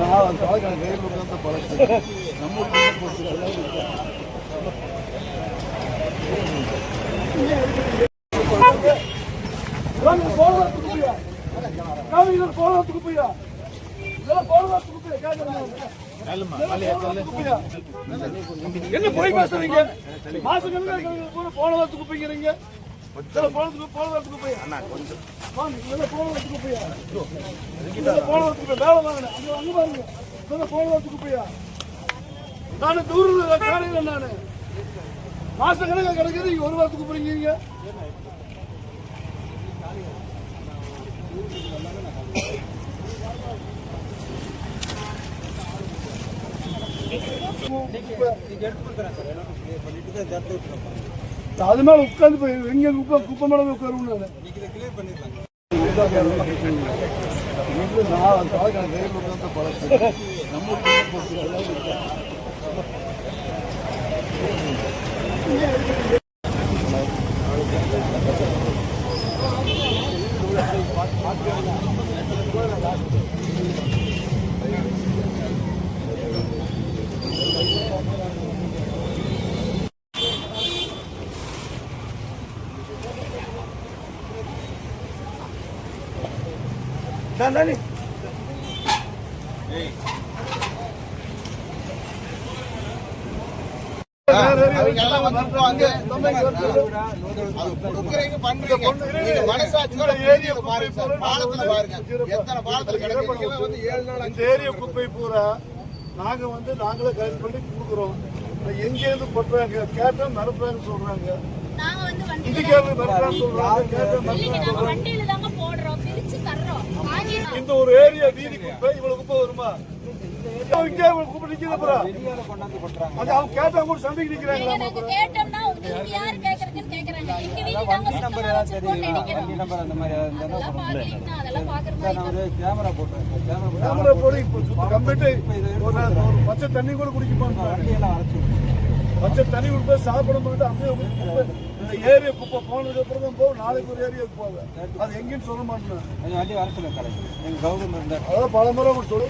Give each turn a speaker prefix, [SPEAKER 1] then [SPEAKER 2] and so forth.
[SPEAKER 1] நான் தலைக்கான கையில் உட்காந்து பழச்சு நம்ம என்ன போய் பேசுறீங்க? மாசம் போனதுக்கு போய்க்கிறீங்க. போனதுக்கு போய் அண்ணா கொஞ்சம் போனதுக்கு போய் வேலை வாங்கினேன். அங்க பாருங்க போனதுக்கு போய் நானு தூர காலையில் நானு மாச கணக்காக கிடைக்கிறது நீங்க ஒரு வாரத்துக்கு போறீங்க. அது மேல உட்காந்து போய் எங்க குப்பை மேல உட்காருவோம். நான் தலைக்கான கையில் உட்காந்து பழச்சு நம்ம Nani? குப்பை பூரா நாங்க நாங்களே கலெக்ட் பண்ணி கொடுக்குறோம். எங்க இருந்து பண்றாங்க கேட்டா நடத்துறாங்கன்னு சொல்றாங்க. இந்த ஒரு ஏரியா வீதி குப்பை இவ்வளவு குப்பை வருமா? குப்பை நிக்கிறப்பா அவங்க கேட்டா கூட சண்டைக்கு நிக்கிறாங்களா? கேமரா போட்டு கம்ப்ளீட் பச்சை தண்ணி கூட குடிக்க பச்சை தண்ணி குடிப்பா சாப்பிட மாட்டேன். அப்படியே இந்த ஏரியா குப்பை போனதுக்கு அப்புறம் தான் போகும். நாளைக்கு ஒரு ஏரியாவுக்கு போவேன். அது எங்கேன்னு சொல்ல மாட்டேன். அதான் பல முறை சொல்லு.